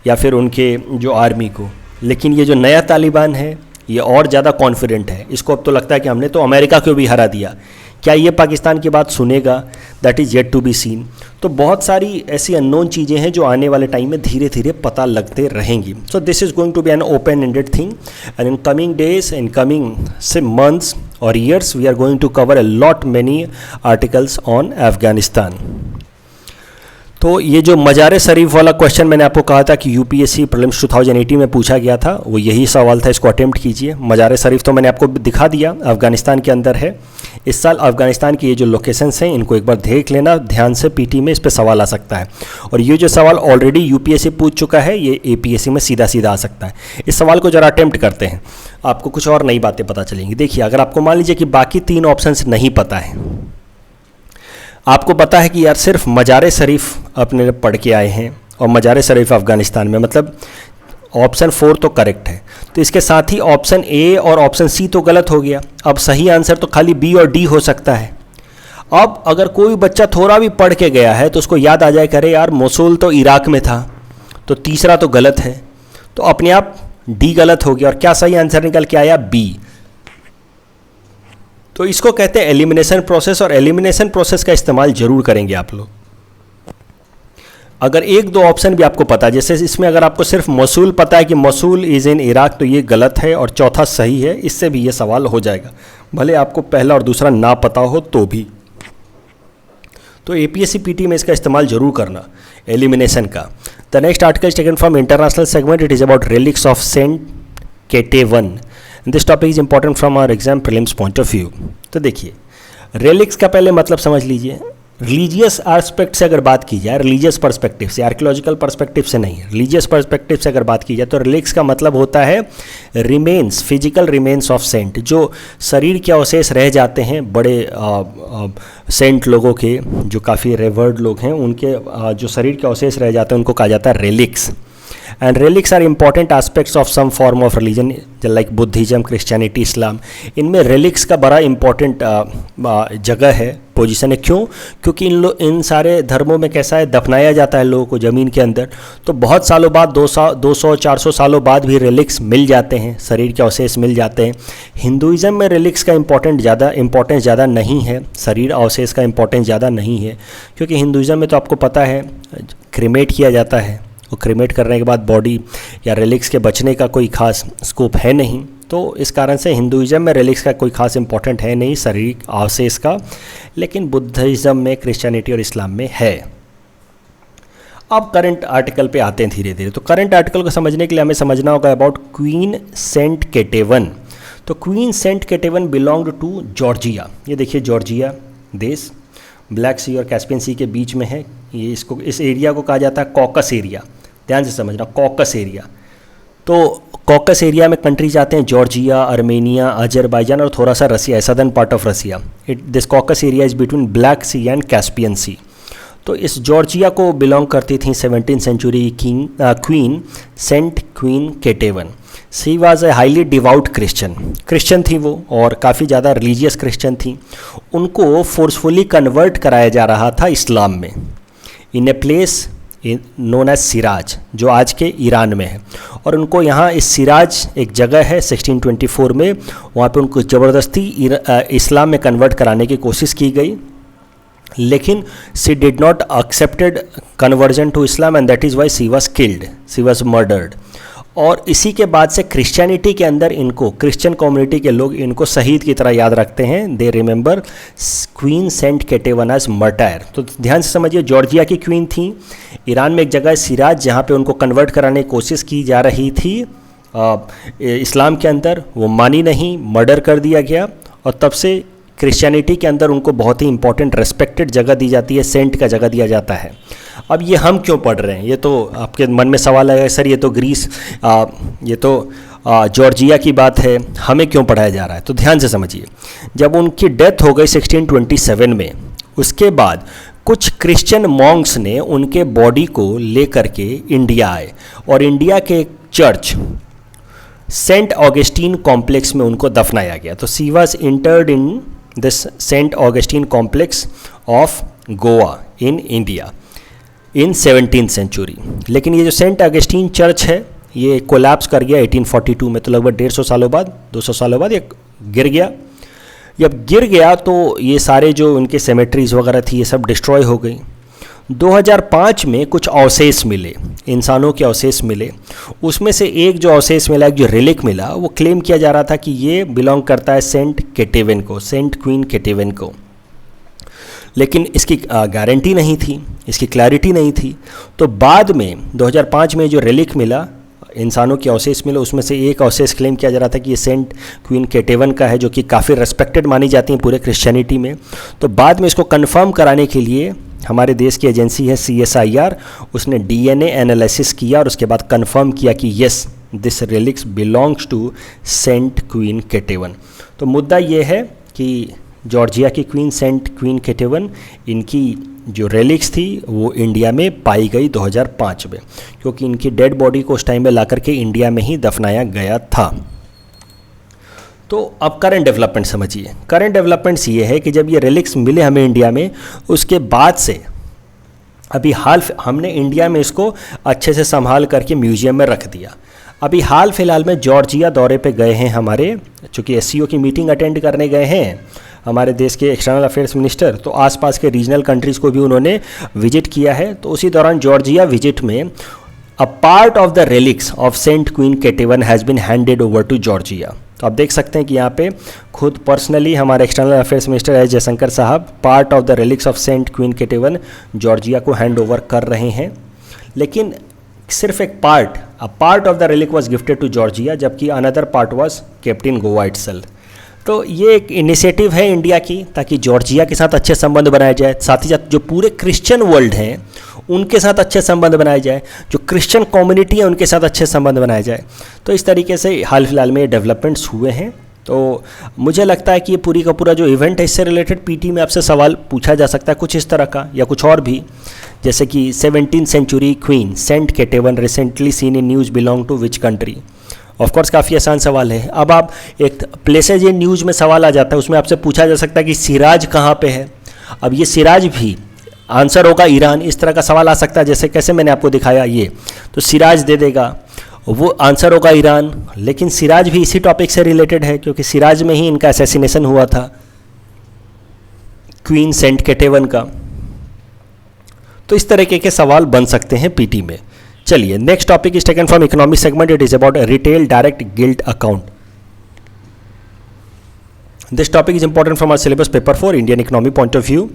या फिर उनके जो आर्मी को, लेकिन ये जो नया तालिबान है ये और ज़्यादा कॉन्फिडेंट है। इसको अब तो लगता है कि हमने तो अमेरिका को भी हरा दिया। क्या ये पाकिस्तान की बात सुनेगा? That is yet to be seen. तो बहुत सारी ऐसी अननोन चीज़ें हैं जो आने वाले टाइम में धीरे धीरे पता लगते रहेंगी। So this is going to be an open ended thing, and in coming days, in coming से मंथ्स और years, we are going to cover a lot many articles on Afghanistan. तो ये जो मज़ार शरीफ वाला क्वेश्चन मैंने आपको कहा था कि UPSC प्रीलिम्स 2018 में पूछा गया था, वो यही सवाल था, इसको अटेम्प्ट कीजिए। मज़ार शरीफ तो मैंने आपको दिखा दिया, अफ़गानिस्तान के अंदर है। इस साल अफ़गानिस्तान की ये जो लोकेशंस हैं इनको एक बार देख लेना ध्यान से, PT में इस पर सवाल आ सकता है। और ये जो सवाल ऑलरेडी UPSC पूछ चुका है, ये APSC में सीधा सीधा आ सकता है। इस सवाल को ज़रा अटेम्प्ट करते हैं, आपको कुछ और नई बातें पता चलेंगी। देखिए, अगर आपको मान लीजिए कि बाकी 3 ऑप्शंस नहीं पता है, आपको पता है कि यार सिर्फ मज़ार शरीफ अपने पढ़ के आए हैं और मज़ार शरीफ अफ़गानिस्तान में, मतलब ऑप्शन 4 तो करेक्ट है, तो इसके साथ ही ऑप्शन A और ऑप्शन C तो गलत हो गया। अब सही आंसर तो खाली B और D हो सकता है। अब अगर कोई बच्चा थोड़ा भी पढ़ के गया है तो उसको याद आ जाए, करे यार मोसुल तो इराक में था, तो तीसरा तो गलत है, तो अपने आप D गलत हो गया। और क्या सही आंसर निकल के आया? B। तो इसको कहते हैं एलिमिनेशन प्रोसेस, और एलिमिनेशन प्रोसेस का इस्तेमाल जरूर करेंगे आप लोग। अगर 1-2 ऑप्शन भी आपको पता है, जैसे इसमें अगर आपको सिर्फ मोसुल पता है कि मोसुल इज़ इन इराक, तो ये गलत है और चौथा सही है, इससे भी ये सवाल हो जाएगा, भले आपको पहला और दूसरा ना पता हो तो भी। तो APSC PT में इसका इस्तेमाल जरूर करना, एलिमिनेशन का। The next article is taken from international segment, it is about relics of Saint Ketevan. This topic is important from our exam prelims point of view. तो देखिए, रेलिक्स का पहले मतलब समझ लीजिए। रिलीजियस एस्पेक्ट से अगर बात की जाए, रिलीजियस पर्सपेक्टिव से, आर्कियोलॉजिकल पर्सपेक्टिव से नहीं, रिलीजियस पर्सपेक्टिव से अगर बात की जाए, तो रिलिक्स का मतलब होता है remains, physical remains of saint, जो शरीर के अवशेष रह जाते हैं बड़े सेंट लोगों के, जो काफ़ी रेवर्ड लोग हैं, उनके जो शरीर के अवशेष रह जाते हैं उनको कहा जाता है relics. And relics are important aspects of some form of religion like Buddhism, Christianity, Islam. इनमें रेलिक्स का बड़ा इंपॉर्टेंट जगह है, पोजीशन है। क्यों? क्योंकि इन सारे धर्मों में कैसा है, दफनाया जाता है लोगों को ज़मीन के अंदर, तो बहुत सालों बाद, 200-400 सालों बाद भी रेलिक्स मिल जाते हैं, शरीर के अवशेष मिल जाते हैं। हिंदुइज़म में रेलिक्स का इंपॉर्टेंस ज़्यादा नहीं है, शरीर अवशेष का इंपॉर्टेंस ज़्यादा नहीं है, क्योंकि हिंदुइज़म में तो आपको पता है क्रीमेट किया जाता है, और क्रीमेट करने के बाद बॉडी या रेलिक्स के बचने का कोई खास स्कोप है नहीं। तो इस कारण से हिंदुइज़म में रेलिक्स का कोई खास इंपॉर्टेंट है नहीं, शारीरिक अवशेष का, लेकिन बुद्धिज़्म में, क्रिश्चियनिटी और इस्लाम में है। अब करंट आर्टिकल पे आते हैं धीरे धीरे। तो करंट आर्टिकल को समझने के लिए हमें समझना होगा अबाउट क्वीन सेंट केटेवन। तो queen Saint Ketevan belonged to Georgia. ये देखिए जॉर्जिया देश ब्लैक सी और कैस्पियन सी के बीच में है। ये इस एरिया को कहा जाता है कॉकस एरिया। ध्यान से समझना, कॉकस एरिया। तो कॉकस एरिया में कंट्रीज आते हैं जॉर्जिया, अर्मेनिया, अजरबैजान और थोड़ा सा Russia, southern part of Russia. This Caucasus area is between Black Sea and Caspian Sea. तो इस जॉर्जिया को बिलोंग करती थी 17th century queen Saint queen Ketevan. She was a highly devout Christian थी वो, और काफ़ी ज़्यादा रिलीजियस क्रिश्चियन थी। उनको फोर्सफुली कन्वर्ट कराया जा रहा था इस्लाम में, in a place known as Shiraz, जो आज के ईरान में है। और उनको यहाँ इस सिराज एक जगह है 1624 में, वहाँ पे उनको ज़बरदस्ती इस्लाम में कन्वर्ट कराने की कोशिश की गई, लेकिन she did not accepted conversion to Islam and that is why she was killed, she was murdered. और इसी के बाद से क्रिश्चियनिटी के अंदर इनको, क्रिश्चियन कम्युनिटी के लोग इनको शहीद की तरह याद रखते हैं। They remember queen Saint Ketevan as martyr. तो ध्यान से समझिए, जॉर्जिया की क्वीन थी, ईरान में एक जगह सिराज जहाँ पे उनको कन्वर्ट कराने की कोशिश की जा रही थी इस्लाम के अंदर, वो मानी नहीं, मर्डर कर दिया गया। और तब से क्रिश्चियनिटी के अंदर उनको बहुत ही इंपॉर्टेंट रेस्पेक्टेड जगह दी जाती है, सेंट का जगह दिया जाता है। अब ये हम क्यों पढ़ रहे हैं, ये तो आपके मन में सवाल आएगा, सर ये तो ग्रीस, ये तो जॉर्जिया की बात है, हमें क्यों पढ़ाया जा रहा है। तो ध्यान से समझिए, जब उनकी डेथ हो गई 1627 में, उसके बाद कुछ क्रिश्चियन मॉन्क्स ने उनके बॉडी को लेकर के इंडिया आए और इंडिया के चर्च सेंट ऑगस्टीन कॉम्प्लेक्स में उनको दफनाया गया। तो she was interred in this saint Augustine complex of Goa in India in 17th century. लेकिन ये जो सेंट ऑगस्टीन चर्च है ये कोलैप्स कर गया 1842 में, तो लगभग 150 सालों बाद 200 सालों बाद ये गिर गया। जब गिर गया तो ये सारे जो उनके सेमेट्रीज वगैरह थी ये सब डिस्ट्रॉय हो गई। 2005 में कुछ अवशेष मिले, इंसानों के अवशेष मिले। उसमें से एक जो अवशेष मिला, एक जो रिलिक मिला, वो क्लेम किया जा रहा था कि ये बिलोंग करता है सेंट केटेवन को, सेंट क्वीन केटेवन को। लेकिन इसकी गारंटी नहीं थी, इसकी क्लैरिटी नहीं थी। तो बाद में 2005 में जो रिलिक मिला, इंसानों के अवशेष मिले, उसमें से एक अवशेष क्लेम किया जा रहा था कि ये सेंट क्वीन केटेवन का है, जो कि काफ़ी रेस्पेक्टेड मानी जाती है पूरे क्रिश्चियनिटी में। तो बाद में इसको कंफर्म कराने के लिए हमारे देश की एजेंसी है CSIR, उसने DNA एनालिसिस किया और उसके बाद कंफर्म किया कि yes this relics belongs to Saint queen Ketevan. तो मुद्दा ये है कि जॉर्जिया की क्वीन सेंट क्वीन केटेवन, इनकी जो रेलिक्स थी वो इंडिया में पाई गई 2005 में, क्योंकि इनकी डेड बॉडी को उस टाइम में ला करके इंडिया में ही दफनाया गया था। तो अब करंट डेवलपमेंट समझिए। करंट डेवलपमेंट्स ये है कि जब ये रेलिक्स मिले हमें इंडिया में, उसके बाद से अभी हाल हमने इंडिया में इसको अच्छे से संभाल करके म्यूजियम में रख दिया। अभी हाल फिलहाल में जॉर्जिया दौरे पे गए हैं हमारे, चूँकि SCO की मीटिंग अटेंड करने गए हैं हमारे देश के एक्सटर्नल अफेयर्स मिनिस्टर, तो आसपास के रीजनल कंट्रीज़ को भी उन्होंने विजिट किया है। तो उसी दौरान जॉर्जिया विजिट में a part of the relics of Saint queen Ketevan has been handed over to Georgia. तो आप देख सकते हैं कि यहाँ पे खुद पर्सनली हमारे external affairs minister S Jaishankar साहब part of the relics of Saint queen Ketevan Georgia को हैंड ओवर कर रहे हैं। लेकिन सिर्फ एक part of the relic was gifted to Georgia, जबकि another part was kept in Goa itself. तो ये एक इनिशिएटिव है इंडिया की, ताकि जॉर्जिया के साथ अच्छे संबंध बनाए जाए, साथ ही साथ जो पूरे क्रिश्चियन वर्ल्ड हैं उनके साथ अच्छे संबंध बनाए जाए, जो क्रिश्चियन कम्युनिटी है उनके साथ अच्छे संबंध बनाए जाए। तो इस तरीके से हाल फिलहाल में ये डेवलपमेंट्स हुए हैं। तो मुझे लगता है कि ये पूरी का पूरा जो इवेंट है इससे रिलेटेड PT में आपसे सवाल पूछा जा सकता है कुछ इस तरह का, या कुछ और भी, जैसे कि 17th century queen Saint Ketevan recently seen in news belong to which country. Of course काफ़ी आसान सवाल है। अब आप एक प्लेसेज इन न्यूज़ में सवाल आ जाता है, उसमें आपसे पूछा जा सकता है कि सिराज कहाँ पे है। अब ये सिराज भी आंसर होगा ईरान, इस तरह का सवाल आ सकता है, जैसे कैसे मैंने आपको दिखाया ये, तो सिराज दे देगा, वो आंसर होगा ईरान। लेकिन सिराज भी इसी टॉपिक से रिलेटेड है, क्योंकि सिराज में ही इनका असैसिनेशन हुआ था क्वीन सेंट केटेवन का। तो इस तरीके के सवाल बन सकते हैं PT में। चलिए, next topic is taken from economic segment. It is about retail direct gilt account. This topic is important from our syllabus paper 4 Indian economy point of view.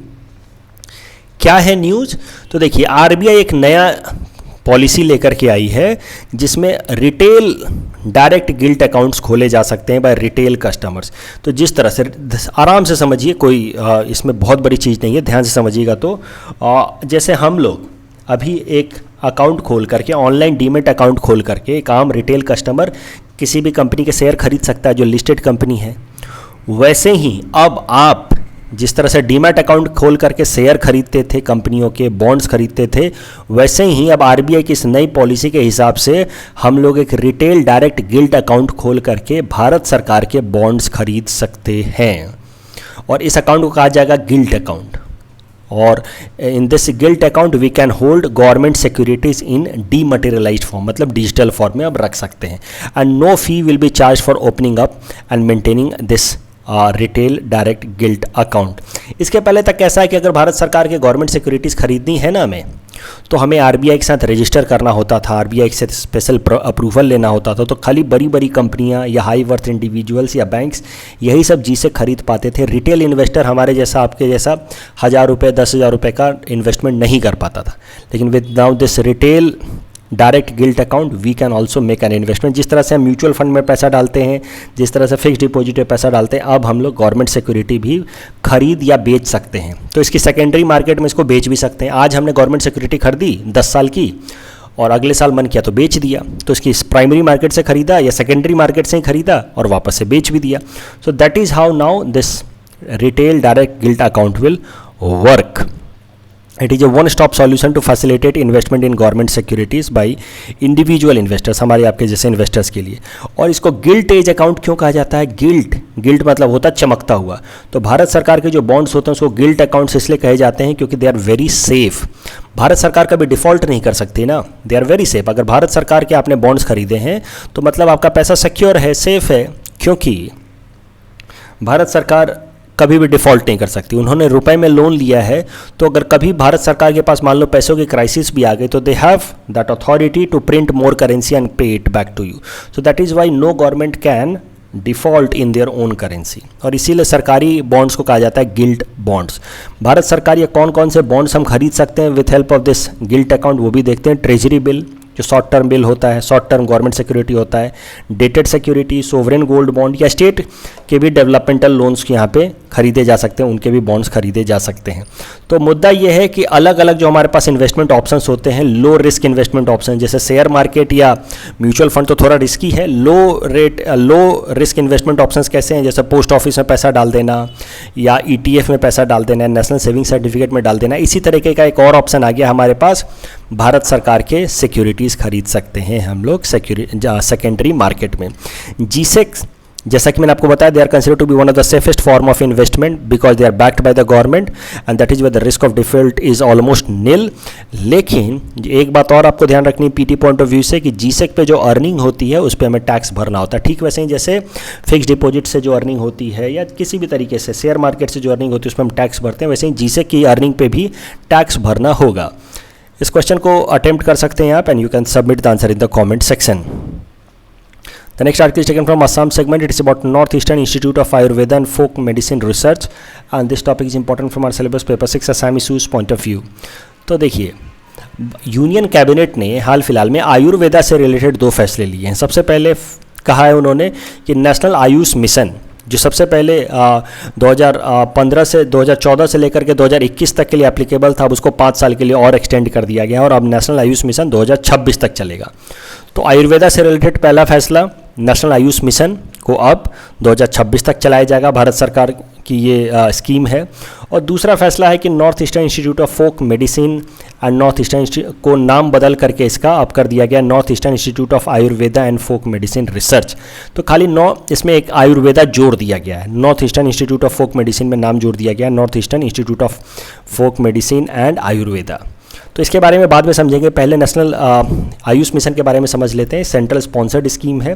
क्या है न्यूज़? तो देखिए, RBI एक नया पॉलिसी लेकर के आई है जिसमें रिटेल डायरेक्ट गिल्ट अकाउंट्स खोले जा सकते हैं बाय रिटेल कस्टमर्स। तो जिस तरह से, आराम से समझिए, कोई इसमें बहुत बड़ी चीज़ नहीं है, ध्यान से समझिएगा। तो जैसे हम लोग अभी एक अकाउंट खोल करके, ऑनलाइन डीमेट अकाउंट खोल करके एक आम रिटेल कस्टमर किसी भी कंपनी के शेयर खरीद सकता है जो लिस्टेड कंपनी है, वैसे ही अब आप जिस तरह से डीमैट अकाउंट खोल करके शेयर खरीदते थे, कंपनियों के बॉन्ड्स खरीदते थे, वैसे ही अब RBI की इस नई पॉलिसी के हिसाब से हम लोग एक रिटेल डायरेक्ट गिल्ट अकाउंट खोल करके भारत सरकार के बॉन्ड्स खरीद सकते हैं। और इस अकाउंट को कहा जाएगा गिल्ट अकाउंट। और in this gilt account we can hold government securities in dematerialized form, मतलब डिजिटल फॉर्म में अब रख सकते हैं। And no fee will be charge for opening up and maintaining this retail direct gilt account. इसके पहले तक कैसा है कि अगर भारत सरकार के गवर्नमेंट सिक्योरिटीज़ खरीदनी है ना हमें, तो हमें RBI के साथ रजिस्टर करना होता था, RBI से स्पेशल अप्रूवल लेना होता था। तो खाली बड़ी बड़ी कंपनियां या हाई वर्थ इंडिविजुअल्स या बैंक्स यही सब चीज़ें खरीद पाते थे। रिटेल इन्वेस्टर हमारे जैसा, आपके जैसा 1000 रुपये 10,000 रुपये का इन्वेस्टमेंट नहीं कर पाता था। लेकिन with now this retail direct gilt account we can also make an investment. जिस तरह से हम म्यूचुअल फंड में पैसा डालते हैं, जिस तरह से फिक्स डिपॉजिट में पैसा डालते हैं, अब हम लोग गवर्नमेंट सिक्योरिटी भी खरीद या बेच सकते हैं। तो इसकी सेकेंडरी मार्केट में इसको बेच भी सकते हैं। आज हमने गवर्नमेंट सिक्योरिटी खरीदी 10 साल की, और अगले साल मन किया तो बेच दिया। तो इसकी प्राइमरी मार्केट से खरीदा या सेकेंडरी मार्केट से ही खरीदा और वापस से बेच भी दिया। सो that is how now this retail direct gilt account will work. It is a one-stop solution to facilitate investment in government securities by individual investors, हमारे आपके जैसे इन्वेस्टर्स के लिए. और इसको गिल्ट एज अकाउंट क्यों कहा जाता है? गिल्ट मतलब होता है चमकता हुआ. तो भारत सरकार के जो बॉन्ड्स होते हैं उसको गिल्ट अकाउंट्स इसलिए कहे जाते हैं क्योंकि they are very safe. Bharat सरकार कभी डिफ़ॉल्ट नहीं कर सकती ना, दे आर वेरी सेफ. अगर भारत सरकार के आपने बॉन्ड्स खरीदे हैं तो मतलब आपका पैसा सिक्योर है, सेफ है, क्योंकि भारत सरकार कभी भी डिफ़ॉल्ट नहीं कर सकती. उन्होंने रुपए में लोन लिया है तो अगर कभी भारत सरकार के पास मान लो पैसों की क्राइसिस भी आ गई तो they have that authority to print more currency and pay it back to you. So that is why no government can default in their own currency. और इसीलिए सरकारी बॉन्ड्स को कहा जाता है गिल्ट बॉन्ड्स. भारत सरकार ये कौन कौन से बॉन्ड्स हम खरीद सकते हैं with help of this gilt account वो भी देखते हैं. ट्रेजरी बिल जो शॉर्ट टर्म बिल होता है, शॉर्ट टर्म गवर्नमेंट सिक्योरिटी होता है, dated security, sovereign gold bond या स्टेट के भी डेवलपमेंटल लोन्स यहाँ पे खरीदे जा सकते हैं, उनके भी बॉन्ड्स खरीदे जा सकते हैं. तो मुद्दा ये है कि अलग अलग जो हमारे पास इन्वेस्टमेंट ऑप्शंस होते हैं, लो रिस्क इन्वेस्टमेंट ऑप्शन, जैसे शेयर मार्केट या म्यूचुअल फंड तो थोड़ा रिस्की है. लो रिस्क इन्वेस्टमेंट ऑप्शंस कैसे हैं? जैसे पोस्ट ऑफिस में पैसा डाल देना या ETF में पैसा डाल देना, नेशनल सेविंग सर्टिफिकेट में डाल देना. इसी तरीके का एक और ऑप्शन आ गया हमारे पास, भारत सरकार के सिक्योरिटीज़ खरीद सकते हैं हम लोग सेकेंडरी मार्केट में. GSEC जैसा कि मैंने आपको बताया, they are consider to be one of the safest form of investment because they are backed by the government and that is way the risk of default is almost nil. लेकिन एक बात और आपको ध्यान रखनी PT पॉइंट ऑफ व्यू से कि GSEC पे जो अर्निंग होती है उस पर हमें टैक्स भरना होता है. ठीक वैसे ही जैसे फिक्स डिपॉजिट से जो अर्निंग होती है या किसी भी तरीके से शेयर मार्केट से जो अर्निंग होती है उस पर हम टैक्स भरते हैं, वैसे ही GSEC की अर्निंग पे भी टैक्स भरना होगा. इस क्वेश्चन को अटेम्प्ट कर सकते हैं आप and you can submit the answer in the comment section. The next article is taken from Assam segment. It is about Northeastern Institute of Ayurveda and Folk Medicine Research and this topic is important from our syllabus paper 6 Assam issues point of view. तो देखिए, union cabinet ने हाल फिलहाल में आयुर्वेदा से related 2 फैसले लिए हैं. सबसे पहले कहा है उन्होंने कि नेशनल आयुष मिशन जो सबसे पहले 2015 से 2014 से लेकर के 2021 तक के लिए एप्लीकेबल था, अब उसको 5 साल के लिए और एक्सटेंड कर दिया गया और अब नेशनल आयुष मिशन 2026 तक चलेगा. तो आयुर्वेदा से रिलेटेड पहला फैसला, नेशनल आयुष मिशन को अब 2026 तक चलाया जाएगा, भारत सरकार की ये स्कीम है. और दूसरा फैसला है कि north eastern institute of folk medicine and north eastern को नाम बदल करके इसका अब कर दिया गया north eastern institute of Ayurveda and folk medicine research. तो खाली इसमें एक आयुर्वेदा जोड़ दिया गया है, north eastern institute of folk medicine में नाम जोड़ दिया गया है north eastern institute of folk medicine and Ayurveda. तो इसके बारे में बाद में समझेंगे, पहले नेशनल आयुष मिशन के बारे में समझ लेते हैं. सेंट्रल स्पॉन्सर्ड स्कीम है,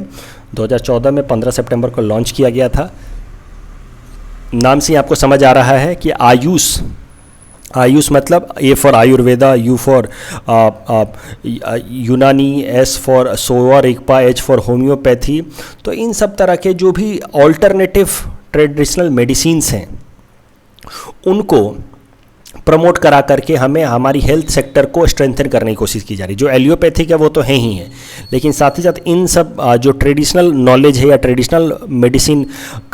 2014 में 15 सितंबर को लॉन्च किया गया था. नाम से आपको समझ आ रहा है कि आयुष मतलब A for Ayurveda, U for Unani, S for Sowa Rigpa, H for homeopathy. तो इन सब तरह के जो भी ऑल्टरनेटिव ट्रेडिशनल मेडिसिन्स हैं उनको प्रमोट करा करके हमें हमारी हेल्थ सेक्टर को स्ट्रेंथन करने की कोशिश की जा रही. जो एलियोपैथिक है वो तो है ही है, लेकिन साथ ही साथ इन सब जो ट्रेडिशनल नॉलेज है या ट्रेडिशनल मेडिसिन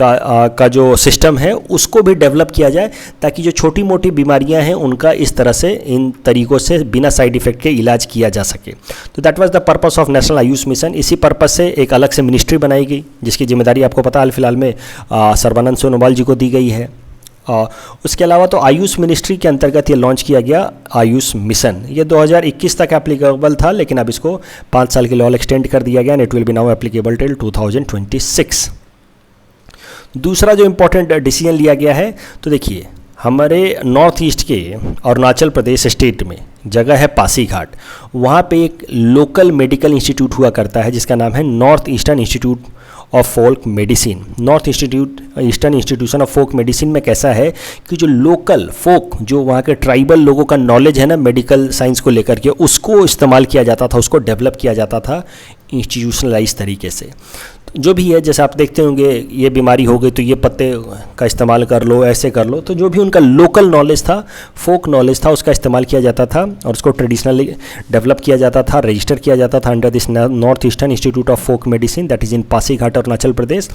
का जो सिस्टम है उसको भी डेवलप किया जाए ताकि जो छोटी मोटी बीमारियां हैं उनका इस तरह से इन तरीक़ों से बिना साइड इफ़ेक्ट के इलाज किया जा सके. तो that was the purpose of national Ayush mission. इसी पर्पस से एक अलग से मिनिस्ट्री बनाई गई जिसकी जिम्मेदारी आपको पता हाल फिलहाल में सर्बानंद सोनोवाल जी को दी गई है. उसके अलावा तो आयुष मिनिस्ट्री के अंतर्गत ये लॉन्च किया गया आयुष मिशन. ये 2021 तक एप्लीकेबल था लेकिन अब इसको 5 साल के लिए और एक्सटेंड कर दिया गया and it will be now applicable till 2026. दूसरा जो इम्पोर्टेंट डिसीजन लिया गया है, तो देखिए हमारे नॉर्थ ईस्ट के अरुणाचल प्रदेश स्टेट में जगह है पासीघाट, वहाँ पे एक लोकल मेडिकल इंस्टीट्यूट हुआ करता है जिसका नाम है north eastern institute of folk medicine. North eastern institution of folk medicine में कैसा है कि जो लोकल फोक, जो वहाँ के ट्राइबल लोगों का नॉलेज है ना मेडिकल साइंस को लेकर के, उसको इस्तेमाल किया जाता था, उसको डेवलप किया जाता था इंस्टीट्यूशनलाइज तरीके से. जो भी है, जैसे आप देखते होंगे ये बीमारी हो गई तो ये पत्ते का इस्तेमाल कर लो, ऐसे कर लो, तो जो भी उनका लोकल नॉलेज था, फोक नॉलेज था, उसका इस्तेमाल किया जाता था और उसको ट्रेडिशनली डेवलप किया जाता था, रजिस्टर किया जाता था under this North eastern institute of folk Medicine that is in Pasighat Arunachal Pradesh.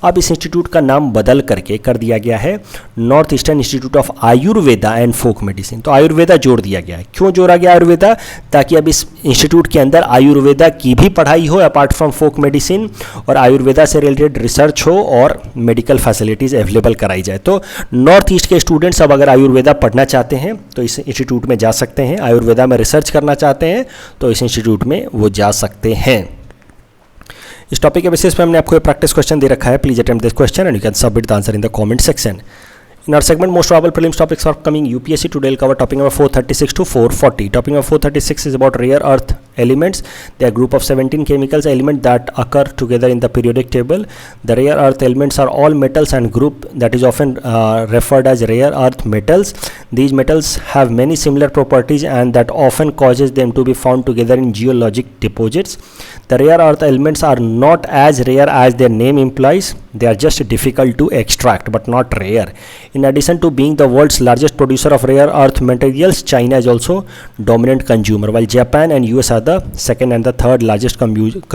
अब इस इंस्टीट्यूट का नाम बदल करके कर दिया गया है north eastern institute of Ayurveda and folk medicine. तो आयुर्वेदा जोड़ दिया गया है. क्यों जोड़ा गया आयुर्वेदा? ताकि अब इस इंस्टीट्यूट के अंदर आयुर्वेदा की भी पढ़ाई हो अपार्ट फ्रॉम फोक मेडिसिन, और आयुर्वेदा से रिलेटेड रिसर्च हो और मेडिकल फैसिलिटीज़ अवेलेबल कराई जाए। तो नॉर्थ ईस्ट के स्टूडेंट्स अब अगर आयुर्वेदा पढ़ना चाहते हैं तो इस इंस्टीट्यूट में जा सकते हैं, आयुर्वेदा में रिसर्च करना चाहते हैं तो इस इंस्टीट्यूट में वो जा सकते हैं। इस टॉपिक के बेसिस पे हमने आपको प्रैक्टिस क्वेश्चन दे रखा है। Please attempt this question and you can submit the answer in the comment section. In our segment, most probable prelims topics are coming UPSC. Today we'll cover topic number 436 to 440. Topic number 436 is about rare earth elements. They are group of 17 chemicals elements that occur together in the periodic table. The rare earth elements are all metals and group that is often referred as rare earth metals. These metals have many similar properties and that often causes them to be found together in geologic deposits. The rare earth elements are not as rare as their name implies. They are just difficult to extract but not rare. In addition to being the world's largest producer of rare earth materials, China is also dominant consumer, while Japan and US are the second and the third largest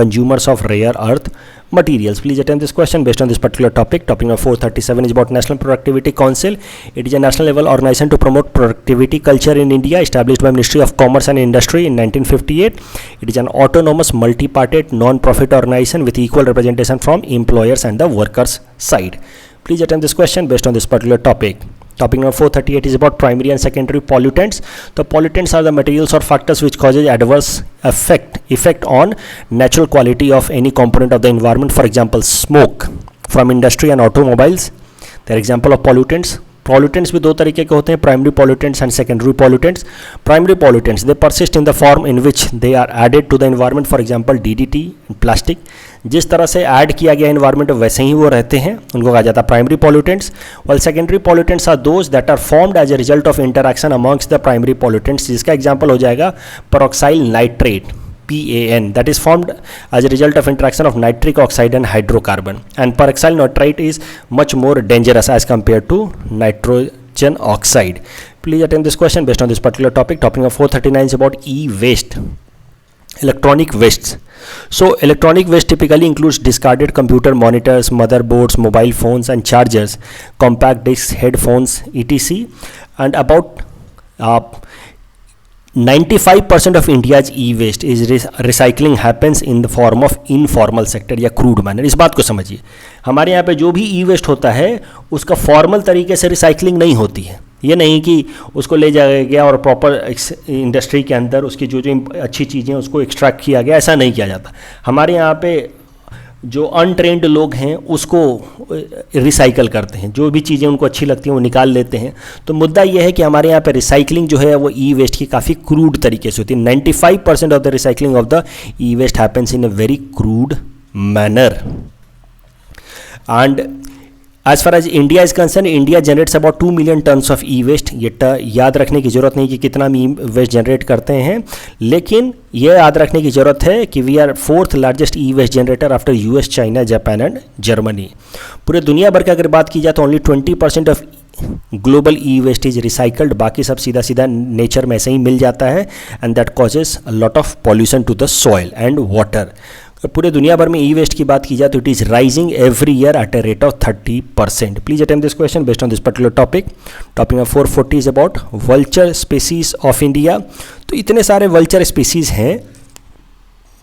consumers of rare earth materials. Please attempt this question based on this particular topic. Topic number 437 is about National Productivity Council. It is a national level organization to promote productivity culture in India, established by Ministry of Commerce and Industry in 1958. It is an autonomous, multi-party, non-profit organization with equal representation from employers and the workers side. Please attempt this question based on this particular topic. Topic number 438 is about primary and secondary pollutants. The pollutants are the materials or factors which causes adverse effect on natural quality of any component of the environment. For example, smoke from industry and automobiles. They are example of pollutants. Pollutants भी दो तरीके के होते हैं, primary pollutants and secondary pollutants. Primary pollutants, they persist in the form in which they are added to the environment. For example, DDT, plastic. जिस तरह से add किया गया एनवायरमेंट वैसे ही वो रहते हैं, उनको कहा जाता है primary pollutants. While secondary pollutants are those that are formed as a result of interaction amongst the primary pollutants, जिसका एग्जांपल हो जाएगा peroxyl nitrate PAN, that is formed as a result of interaction of nitric oxide and hydrocarbon, and peroxyl nitrite is much more dangerous as compared to nitrogen oxide. Please attempt this question based on this particular topic. Topic number 439 is about e-waste. Electronic wastes. So electronic waste typically includes discarded computer monitors, motherboards, mobile phones and chargers, compact discs, headphones, etc. And about 95% of India's e-waste is recycling happens in the form of informal sector या crude manner. इस बात को समझिए, हमारे यहाँ पे जो भी e-waste होता है उसका फॉर्मल तरीके से रिसाइकलिंग नहीं होती है। ये नहीं कि उसको ले जाया गया और प्रॉपर इंडस्ट्री के अंदर उसकी जो अच्छी चीज़ें उसको एक्सट्रैक्ट किया गया, ऐसा नहीं किया जाता। हमारे यहाँ पे जो अनट्रेंड लोग हैं उसको रिसाइकल करते हैं, जो भी चीज़ें उनको अच्छी लगती हैं वो निकाल लेते हैं। तो मुद्दा ये है कि हमारे यहाँ पे रिसाइकलिंग जो है वो ई वेस्ट की काफ़ी क्रूड तरीके से होती है। 95% of the recycling of the e waste happens in a very crude manner. And as far as India is concern, India generates about 2 million tons of e waste. ये याद रखने की ज़रूरत नहीं कि कितना ई वेस्ट जनरेट करते हैं, लेकिन ये याद रखने की ज़रूरत है कि we are 4th largest e waste generator after US, China, Japan and Germany. पूरे दुनिया भर की अगर बात की जाए तो only 20% of global e waste is recycled, बाकी सब सीधा सीधा नेचर में ऐसे ही मिल जाता है, and that causes a lot of pollution to the soil and water. पूरे दुनिया भर में ई वेस्ट की बात की जाए तो it is rising every year at a rate of 30%। Please attempt this question based on this particular topic. Topic number 440 is about vulture species of India. तो इतने सारे वल्चर स्पीसीज हैं,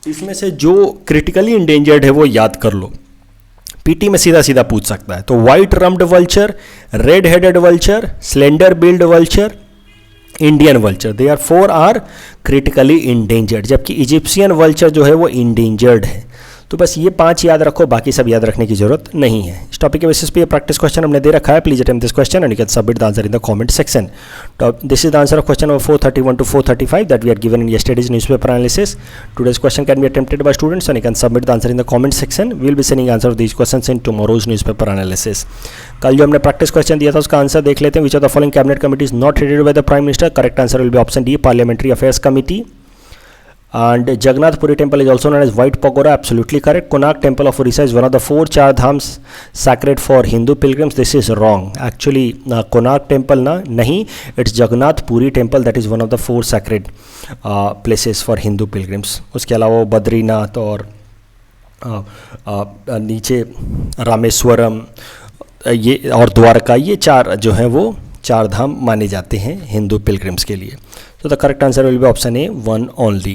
इसमें से जो क्रिटिकली इंडेंजर्ड है वो याद कर लो, पीटी में सीधा सीधा पूछ सकता है। तो white rumped vulture, red headed vulture, slender billed vulture, Indian vulture, they are 4 are critically endangered, जबकि इजिप्शियन वल्चर जो है वो इंडेंजर्ड है। तो बस ये 5 याद रखो, बाकी सब याद रखने की जरूरत नहीं है। इस टॉपिक के बेसिस पे ये प्रैक्टिस क्वेश्चन हमने दे रखा है। Please attempt this question and you can submit the answer in the comment section. This is the answer of question number 431 to 435 that we are given in yesterday's newspaper analysis. Today's question can be attempted by students and you can submit the answer in the comment section. We will be sending answer of these questions in tomorrow's newspaper analysis. कल जो हमने practice question दिया था उसका answer देख लेते हैं। Which of the following cabinet committee is not headed by the prime minister? Correct answer will be option D, parliamentary affairs committee. And Jagannath Puri temple is also known as White Pagoda, absolutely correct. Konark temple of Orissa is one of the 4 Char Dhams sacred for Hindu pilgrims. This is wrong. Actually, Konark temple nahi, it's Jagannath Puri temple that is one of the 4 sacred places for Hindu pilgrims. उसके अलावा बद्रीनाथ और नीचे रामेश्वरम ये और द्वारका, ये 4 जो हैं वो 4 धाम माने जाते हैं हिंदू पिलग्रिम्स के लिए। So the correct answer will be option A, 1 only.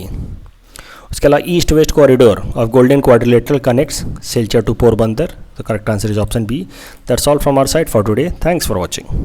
उसके अलावा east west corridor of golden quadrilateral connects Silchar to Porbandar. The correct answer is option B. That's all from our side for today. Thanks for watching.